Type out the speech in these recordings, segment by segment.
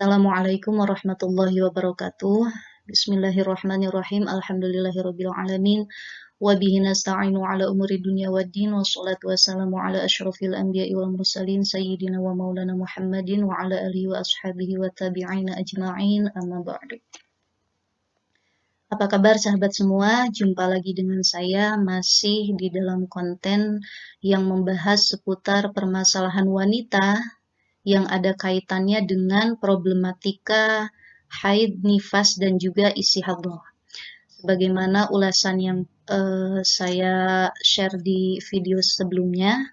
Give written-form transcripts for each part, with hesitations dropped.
Assalamualaikum warahmatullahi wabarakatuh. Bismillahirrahmanirrahim. Alhamdulillahirabbil alamin. Wa bihi nasta'inu ala umuri dunya waddin. Wassalatu wassalamu ala asyrafil anbiya'i wal mursalin sayyidina wa maulana Muhammadin wa ala alihi wa ashabihi wa tabi'ina ajma'in. Amma ba'du. Apa kabar sahabat semua? Jumpa lagi dengan saya masih di dalam konten yang membahas seputar permasalahan wanita yang ada kaitannya dengan problematika haid, nifas, dan juga istihadhah. Sebagaimana ulasan yang saya share di video sebelumnya,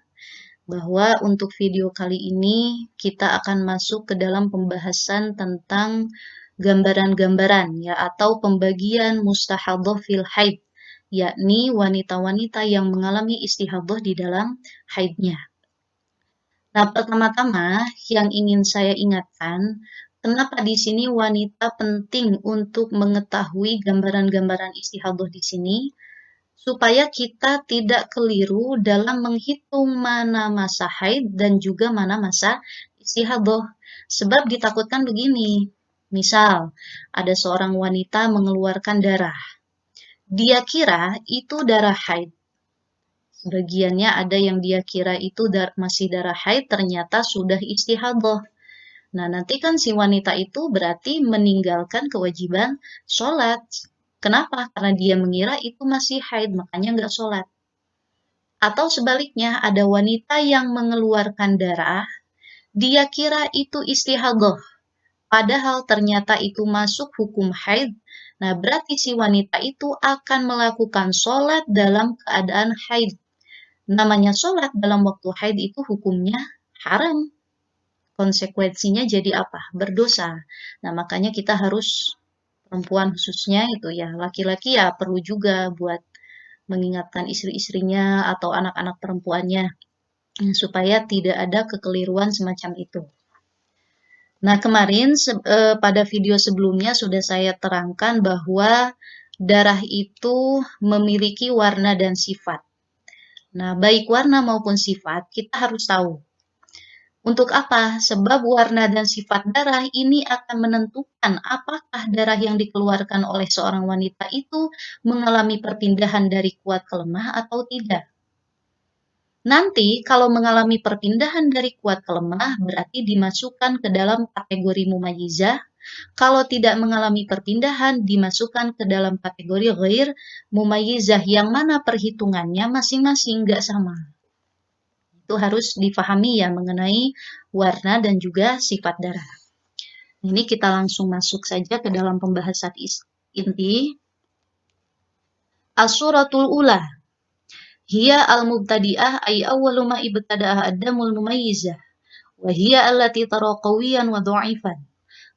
bahwa untuk video kali ini kita akan masuk ke dalam pembahasan tentang gambaran-gambaran ya atau pembagian mustahadhah fil haid, yakni wanita-wanita yang mengalami istihadhah di dalam haidnya. Nah, pertama-tama yang ingin saya ingatkan, kenapa di sini wanita penting untuk mengetahui gambaran-gambaran istihadhah di sini, supaya kita tidak keliru dalam menghitung mana masa haid dan juga mana masa istihadhah. Sebab ditakutkan begini, misal ada seorang wanita mengeluarkan darah, dia kira itu darah haid. Sebagiannya ada yang dia kira itu masih darah haid, ternyata sudah istihadhah. Nah, nanti kan si wanita itu berarti meninggalkan kewajiban sholat. Kenapa? Karena dia mengira itu masih haid, makanya nggak sholat. Atau sebaliknya, ada wanita yang mengeluarkan darah, dia kira itu istihadhah. Padahal ternyata itu masuk hukum haid. Nah, berarti si wanita itu akan melakukan sholat dalam keadaan haid. Namanya sholat dalam waktu haid itu hukumnya haram. Konsekuensinya jadi apa? Berdosa. Nah, makanya kita harus, perempuan khususnya itu ya, laki-laki ya perlu juga buat mengingatkan istri-istrinya atau anak-anak perempuannya supaya tidak ada kekeliruan semacam itu. Nah, kemarin pada video sebelumnya sudah saya terangkan bahwa darah itu memiliki warna dan sifat. Nah, baik warna maupun sifat kita harus tahu. Untuk apa? Sebab warna dan sifat darah ini akan menentukan apakah darah yang dikeluarkan oleh seorang wanita itu mengalami perpindahan dari kuat ke lemah atau tidak. Nanti kalau mengalami perpindahan dari kuat ke lemah berarti dimasukkan ke dalam kategori mumayyizah. Kalau tidak mengalami perpindahan dimasukkan ke dalam kategori ghair mumayyizah, yang mana perhitungannya masing-masing nggak sama. Itu harus difahami ya mengenai warna dan juga sifat darah. Ini kita langsung masuk saja ke dalam pembahasan inti. As-suratul ula hiya al-mubtadi'ah ay awwalu ma ibtada'ah ad-damul mumayyizah wa hiya allati tara qawiyan wa dha'ifan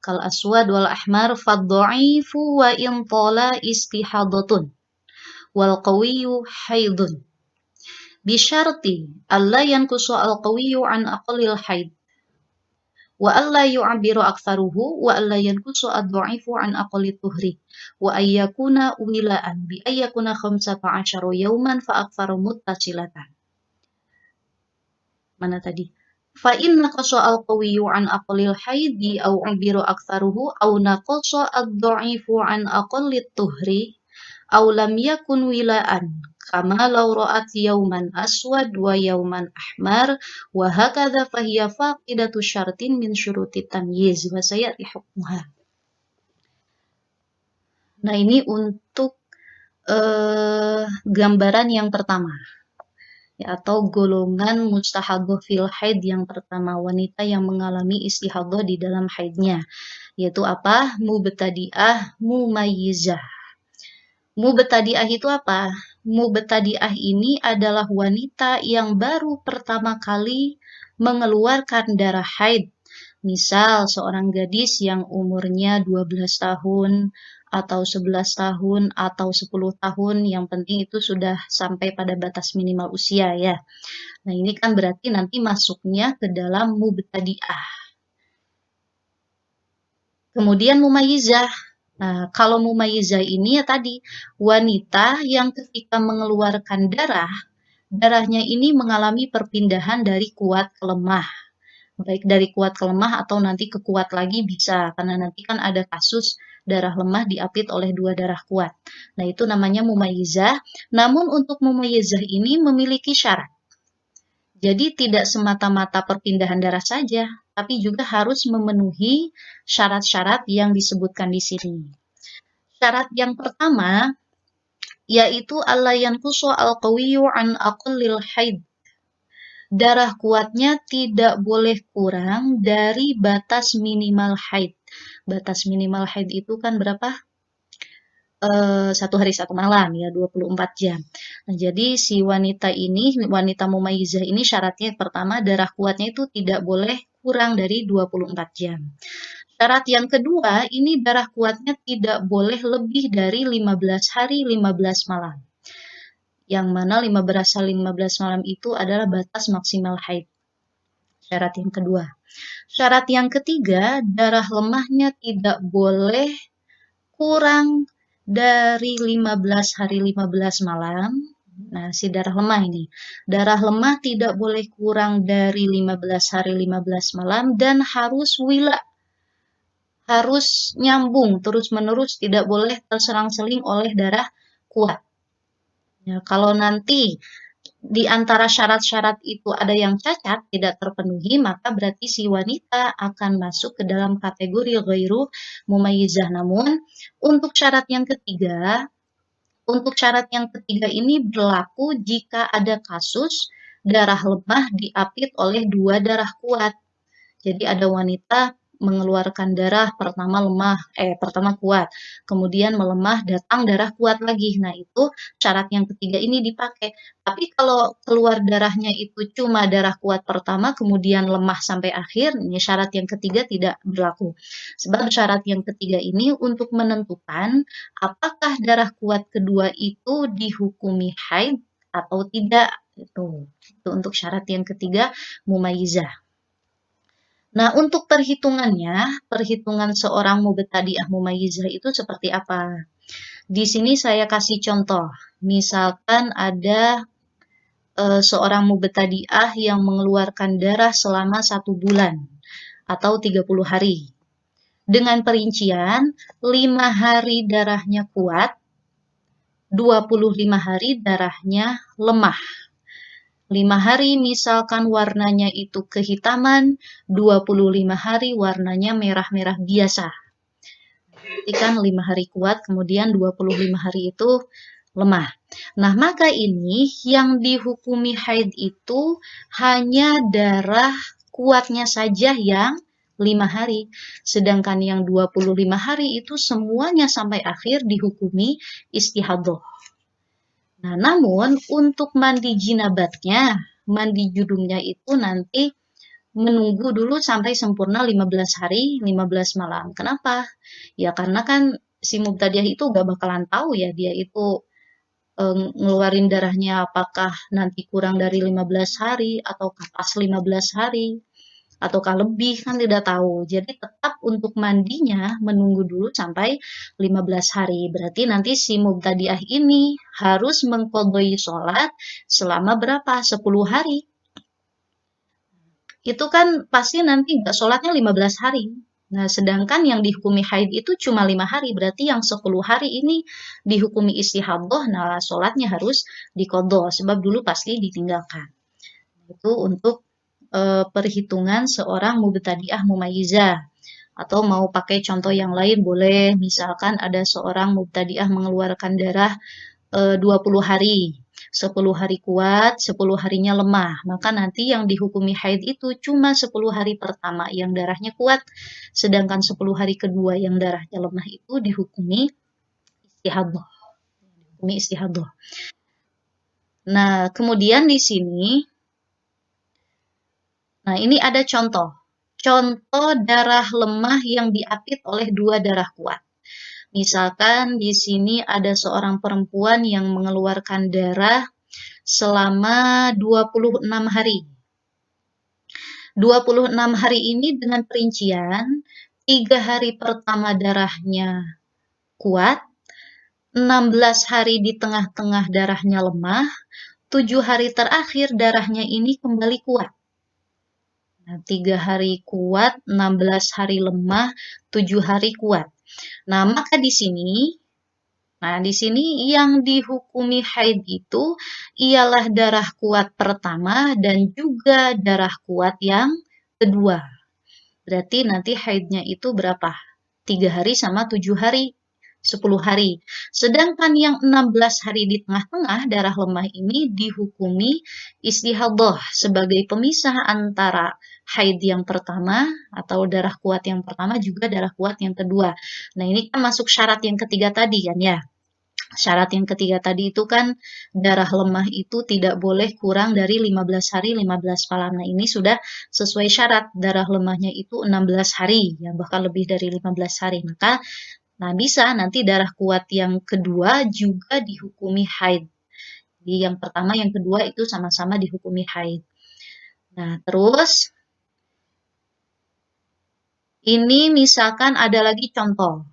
kal aswad wal ahmar fad-dha'ifu wa in tala istihadatun wal qawiyyu haidun bisyarti alla yanqusu al-qawiyyu an aqallil haid wa alla yu'abbiru aktsaruhu wa alla yanqusu ad-dha'ifu an aqallit tuhri wa ayyakuna wilaan bi ayyakuna 15 yawman fa aktsaru muttasilatan. Mana tadi? Fa inna qasa al-qawiyyu an aqallil haidi aw ubiru aktsaruhu aw naqasa ad-dha'ifu an aqallit tuhri aw lam yakun wilaan kama law ra'at yauman aswad wa yauman ahmar wa hakadha fahiya faqidatu syartin min syuruti tamyiz wa sayati hukmuha. Nah, ini untuk gambaran yang pertama ya, atau golongan mustahadhah fil haid yang pertama, wanita yang mengalami istihadhah di dalam haidnya, yaitu apa? Mubtadi'ah mumayyizah. Mubtadi'ah itu apa? Mubtadi'ah ini adalah wanita yang baru pertama kali mengeluarkan darah haid. Misal seorang gadis yang umurnya 12 tahun atau 11 tahun atau 10 tahun, yang penting itu sudah sampai pada batas minimal usia ya. Nah, ini kan berarti nanti masuknya ke dalam mubtadi'ah. Kemudian mumayyizah. Nah, kalau mumayyizah ini ya tadi, wanita yang ketika mengeluarkan darah, darahnya ini mengalami perpindahan dari kuat ke lemah. baik dari kuat ke lemah atau nanti ke kuat lagi bisa, karena nanti kan ada kasus darah lemah diapit oleh dua darah kuat. Nah, itu namanya mumayyizah. Namun untuk mumayyizah ini memiliki syarat. Jadi tidak semata-mata perpindahan darah saja, tapi juga harus memenuhi syarat-syarat yang disebutkan di sini. Syarat yang pertama yaitu alla yanqusu al-qawiyyu an aqallil haid. Darah kuatnya tidak boleh kurang dari batas minimal haid. Batas minimal haid itu kan berapa? 1 hari 1 malam ya, 24 jam. Nah, jadi si wanita ini, wanita mumayyizah ini syaratnya pertama darah kuatnya itu tidak boleh kurang dari 24 jam. Syarat yang kedua, ini darah kuatnya tidak boleh lebih dari 15 hari 15 malam. Yang mana 15 malam itu adalah batas maksimal haid. Syarat yang kedua. Syarat yang ketiga, darah lemahnya tidak boleh kurang dari 15 hari 15 malam. Nah, si darah lemah ini. Darah lemah tidak boleh kurang dari 15 hari 15 malam dan harus wila. Harus nyambung terus-menerus, tidak boleh terselang-seling oleh darah kuat. Ya, kalau nanti di antara syarat-syarat itu ada yang cacat, tidak terpenuhi, maka berarti si wanita akan masuk ke dalam kategori ghairu mumayyizah. Namun, untuk syarat yang ketiga, ini berlaku jika ada kasus darah lemah diapit oleh dua darah kuat. Jadi ada wanita mengeluarkan darah pertama kuat, kemudian melemah datang darah kuat lagi. Nah, itu syarat yang ketiga ini dipakai. Tapi kalau keluar darahnya itu cuma darah kuat pertama kemudian lemah sampai akhir, ini syarat yang ketiga tidak berlaku. Sebab syarat yang ketiga ini untuk menentukan apakah darah kuat kedua itu dihukumi haid atau tidak. Itu untuk syarat yang ketiga mumayyizah. Nah, untuk perhitungan seorang mubtadi'ah mumayyizah itu seperti apa? Di sini saya kasih contoh. Misalkan ada seorang mubtadi'ah yang mengeluarkan darah selama 1 bulan atau 30 hari. Dengan perincian, 5 hari darahnya kuat, 25 hari darahnya lemah. 5 hari misalkan warnanya itu kehitaman, 25 hari warnanya merah-merah biasa. Berarti kan 5 hari kuat, kemudian 25 hari itu lemah. Nah, maka ini yang dihukumi haid itu hanya darah kuatnya saja yang 5 hari. Sedangkan yang 25 hari itu semuanya sampai akhir dihukumi istihadah. Nah, namun untuk mandi jinabatnya, mandi judumnya itu nanti menunggu dulu sampai sempurna 15 hari, 15 malam. Kenapa? Ya karena kan si mubtadiah itu gak bakalan tahu ya dia itu ngeluarin darahnya apakah nanti kurang dari 15 hari ataukah pas 15 hari ataukah lebih, kan tidak tahu. Jadi tetap untuk mandinya menunggu dulu sampai 15 hari. Berarti nanti si mubtadiah ini harus mengqadai sholat selama berapa? 10 hari. Itu kan pasti nanti nggak sholatnya 15 hari. Nah, sedangkan yang dihukumi haid itu cuma 5 hari. Berarti yang 10 hari ini dihukumi istihadah, nah sholatnya harus diqadha sebab dulu pasti ditinggalkan. Itu untuk perhitungan seorang mubtadi'ah mumayyizah. Atau mau pakai contoh yang lain boleh, misalkan ada seorang mubtadi'ah mengeluarkan darah 20 hari. 10 hari kuat, 10 harinya lemah. Maka nanti yang dihukumi haid itu cuma 10 hari pertama yang darahnya kuat, sedangkan 10 hari kedua yang darahnya lemah itu dihukumi istihadah. Nah, kemudian di sini, nah ini ada contoh. Contoh darah lemah yang diapit oleh dua darah kuat. Misalkan di sini ada seorang perempuan yang mengeluarkan darah selama 26 hari. 26 hari ini dengan perincian, 3 hari pertama darahnya kuat, 16 hari di tengah-tengah darahnya lemah, 7 hari terakhir darahnya ini kembali kuat. Nah, 3 hari kuat, 16 hari lemah, 7 hari kuat. Nah, maka di sini yang dihukumi haid itu ialah darah kuat pertama dan juga darah kuat yang kedua. Berarti nanti haidnya itu berapa? 3 hari sama 7 hari. 10 hari. Sedangkan yang 16 hari di tengah-tengah darah lemah ini dihukumi istihadah sebagai pemisah antara haid yang pertama atau darah kuat yang pertama juga darah kuat yang kedua. Nah, ini kan masuk syarat yang ketiga tadi kan ya. Syarat yang ketiga tadi itu kan darah lemah itu tidak boleh kurang dari 15 hari 15 malam. Nah, ini sudah sesuai syarat. Darah lemahnya itu 16 hari, ya bahkan lebih dari 15 hari. Maka bisa nanti darah kuat yang kedua juga dihukumi haid. Jadi yang pertama, yang kedua itu sama-sama dihukumi haid. Nah, terus ini misalkan ada lagi contoh.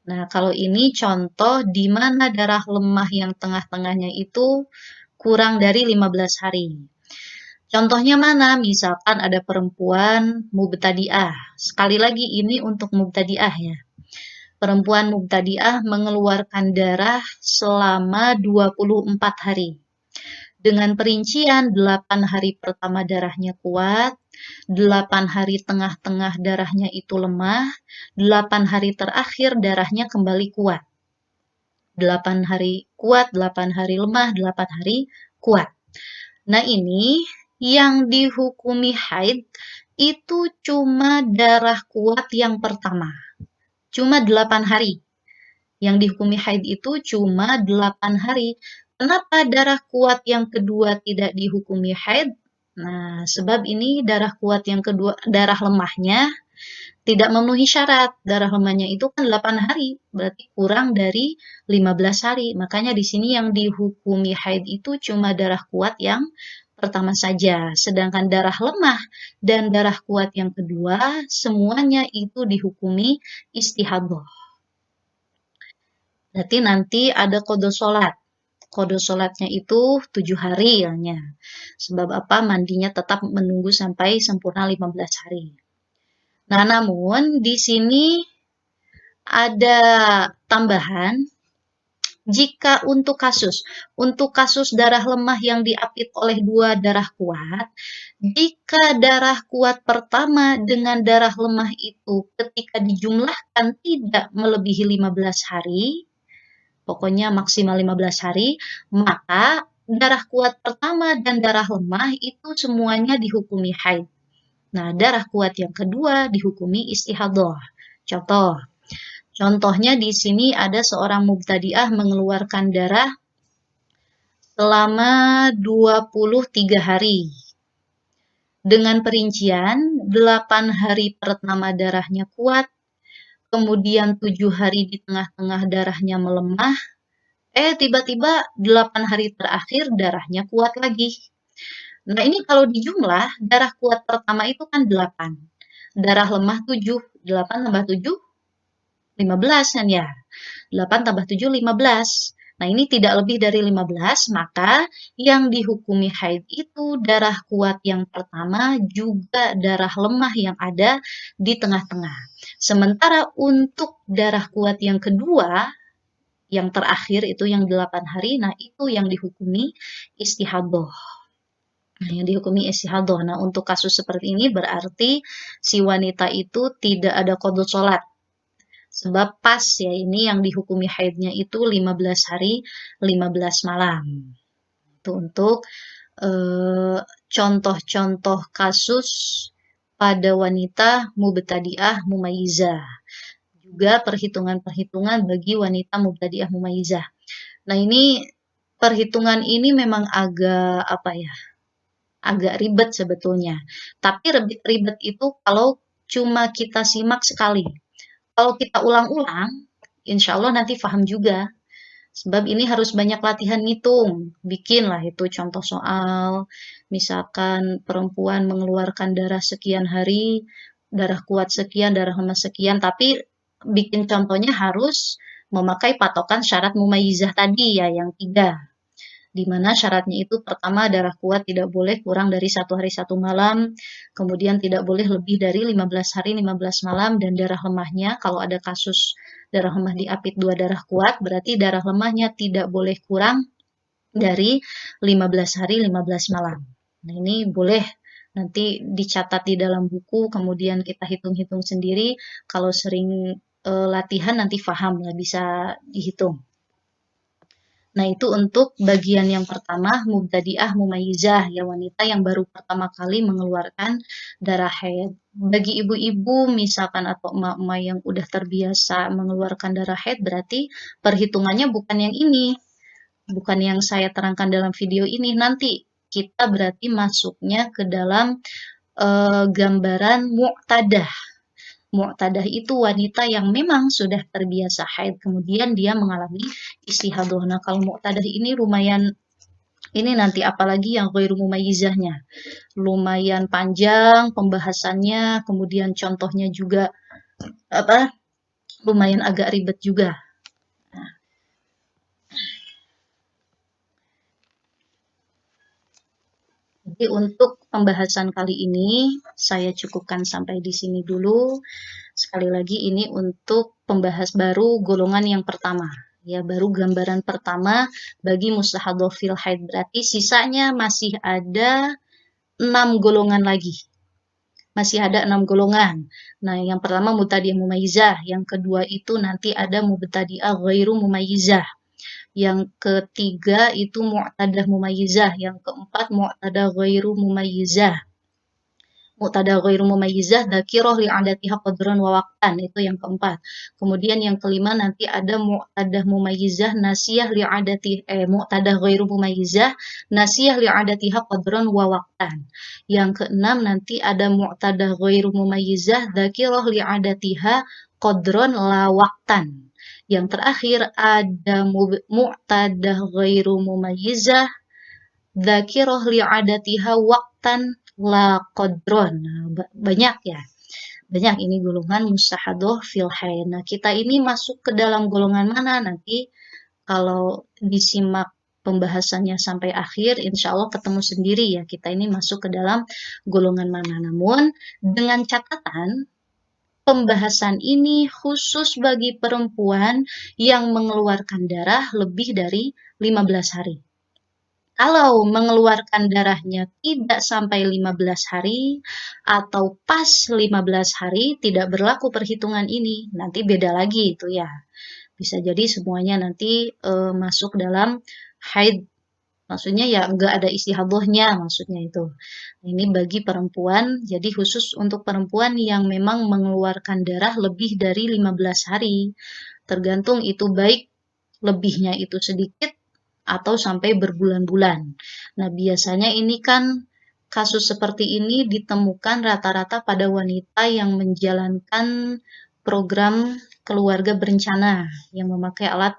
Nah, kalau ini contoh di mana darah lemah yang tengah-tengahnya itu kurang dari 15 hari. Contohnya mana? Misalkan ada perempuan mubtadi'ah. Sekali lagi ini untuk mubtadi'ah ya. Perempuan mubtadi'ah mengeluarkan darah selama 24 hari. Dengan perincian 8 hari pertama darahnya kuat, 8 hari tengah-tengah darahnya itu lemah, 8 hari terakhir darahnya kembali kuat. 8 hari kuat, 8 hari lemah, 8 hari kuat. Nah, ini yang dihukumi haid itu cuma darah kuat yang pertama. Cuma 8 hari. Yang dihukumi haid itu cuma 8 hari. Kenapa darah kuat yang kedua tidak dihukumi haid? Nah, sebab ini darah kuat yang kedua, darah lemahnya tidak memenuhi syarat. Darah lemahnya itu kan 8 hari, berarti kurang dari 15 hari. Makanya di sini yang dihukumi haid itu cuma darah kuat yang pertama saja. Sedangkan darah lemah dan darah kuat yang kedua, semuanya itu dihukumi istihadah. Berarti nanti ada qada sholat. Qada sholatnya itu 7 hari ya. Sebab apa? Mandinya tetap menunggu sampai sempurna 15 hari. Nah, namun di sini ada tambahan. Jika untuk kasus darah lemah yang diapit oleh dua darah kuat, jika darah kuat pertama dengan darah lemah itu ketika dijumlahkan tidak melebihi 15 hari, pokoknya maksimal 15 hari, maka darah kuat pertama dan darah lemah itu semuanya dihukumi haid. Nah, darah kuat yang kedua dihukumi istihadah. Contohnya di sini ada seorang mubtadi'ah mengeluarkan darah selama 23 hari. Dengan perincian 8 hari pertama darahnya kuat, kemudian 7 hari di tengah-tengah darahnya melemah, tiba-tiba 8 hari terakhir darahnya kuat lagi. Nah, ini kalau dijumlah, darah kuat pertama itu kan 8. Darah lemah 7. 8 tambah 7, 15 kan ya. 8 tambah 7, 15. Nah, ini tidak lebih dari 15, maka yang dihukumi haid itu darah kuat yang pertama juga darah lemah yang ada di tengah-tengah. Sementara untuk darah kuat yang kedua, yang terakhir itu yang 8 hari, nah itu yang dihukumi istihadah. Nah, untuk kasus seperti ini berarti si wanita itu tidak ada qada sholat. Sebab pas ya ini yang dihukumi haidnya itu 15 hari 15 malam. Itu untuk contoh-contoh kasus pada wanita mubtadi'ah mumayyizah. Juga perhitungan-perhitungan bagi wanita mubtadi'ah mumayyizah. Nah, ini perhitungan ini memang agak ribet sebetulnya. Tapi ribet itu kalau cuma kita simak sekali. Kalau kita ulang-ulang, insya Allah nanti paham juga. Sebab ini harus banyak latihan ngitung. Bikinlah itu contoh soal. Misalkan perempuan mengeluarkan darah sekian hari, darah kuat sekian, darah lemah sekian. Tapi bikin contohnya harus memakai patokan syarat mumayyizah tadi ya, yang 3. di mana syaratnya itu pertama darah kuat tidak boleh kurang dari 1 hari 1 malam, kemudian tidak boleh lebih dari 15 hari 15 malam, dan darah lemahnya kalau ada kasus darah lemah diapit 2 darah kuat, berarti darah lemahnya tidak boleh kurang dari 15 hari 15 malam. Nah, ini boleh nanti dicatat di dalam buku, kemudian kita hitung-hitung sendiri. Kalau sering latihan nanti paham lah, bisa dihitung. Nah, itu untuk bagian yang pertama, mubtadi'ah mumayyizah, ya wanita yang baru pertama kali mengeluarkan darah haid. Bagi ibu-ibu misalkan atau emak-emak yang udah terbiasa mengeluarkan darah haid, berarti perhitungannya bukan yang ini, bukan yang saya terangkan dalam video ini. Nanti kita berarti masuknya ke dalam gambaran mu'tadah. Mu'tadah itu wanita yang memang sudah terbiasa haid, kemudian dia mengalami istihadah. Nah, kalau mu'tadah ini lumayan, ini nanti apalagi yang ghairu mumayyizahnya, lumayan panjang pembahasannya, kemudian contohnya juga apa, lumayan agak ribet juga. Jadi untuk pembahasan kali ini saya cukupkan sampai di sini dulu. Sekali lagi ini untuk pembahas baru golongan yang pertama. Ya, baru gambaran pertama bagi mustahadhah fil haid. Berarti sisanya masih ada 6 golongan lagi. Masih ada 6 golongan. Nah, yang pertama mubtadi'ah mumayyizah, yang kedua itu nanti ada mubtadi'ah ghairu mumayyizah. Yang ketiga itu mu'tadah mumayyizah, yang keempat mu'tadah ghairu mumayyizah. Mu'tadah ghairu mumayyizah dzakirah li'adatiha qadran wa waqtan, itu yang keempat. Kemudian yang kelima nanti ada mu'tadah mumayyizah nasiyah li'adati mu'tadah ghairu mumayyizah nasiyah li'adatiha qadran wa waqtan. Yang keenam nanti ada mu'tadah ghairu mumayyizah dzakirah li'adatiha qadran la waqtan. Yang terakhir ada mu'tadah ghairu mumayyizah dzakirah li'adatiha waqtan la qadron. Nah, banyak ya. Banyak ini golongan mustahadhah fil haid. Nah, kita ini masuk ke dalam golongan mana nanti kalau disimak pembahasannya sampai akhir, insya Allah ketemu sendiri ya kita ini masuk ke dalam golongan mana. Namun dengan catatan pembahasan ini khusus bagi perempuan yang mengeluarkan darah lebih dari 15 hari. Kalau mengeluarkan darahnya tidak sampai 15 hari atau pas 15 hari, tidak berlaku perhitungan ini. Nanti beda lagi itu ya. Bisa jadi semuanya nanti masuk dalam haid. Maksudnya ya enggak ada istihadahnya, maksudnya itu. Ini bagi perempuan, jadi khusus untuk perempuan yang memang mengeluarkan darah lebih dari 15 hari. Tergantung itu baik lebihnya itu sedikit atau sampai berbulan-bulan. Nah, biasanya ini kan kasus seperti ini ditemukan rata-rata pada wanita yang menjalankan program keluarga berencana yang memakai alat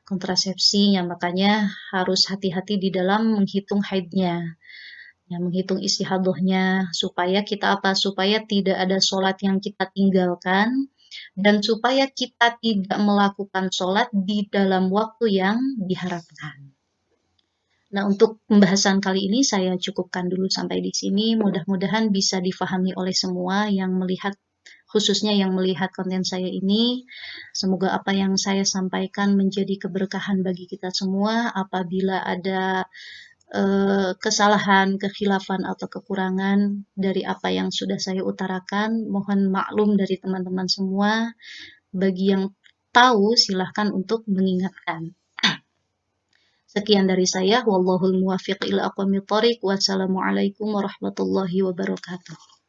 kontrasepsi, ya, makanya harus hati-hati di dalam menghitung haidnya, ya, menghitung istihadahnya, supaya kita apa? Supaya tidak ada sholat yang kita tinggalkan, dan supaya kita tidak melakukan sholat di dalam waktu yang diharapkan. Nah, untuk pembahasan kali ini saya cukupkan dulu sampai di sini. Mudah-mudahan bisa difahami oleh semua yang melihat, khususnya yang melihat konten saya ini. Semoga apa yang saya sampaikan menjadi keberkahan bagi kita semua. Apabila ada kesalahan, kekhilafan atau kekurangan dari apa yang sudah saya utarakan, mohon maklum dari teman-teman semua. Bagi yang tahu silahkan untuk mengingatkan. Sekian dari saya, wallahul muwaffiq ila aqwamit thoriq. Wassalamualaikum warahmatullahi wabarakatuh.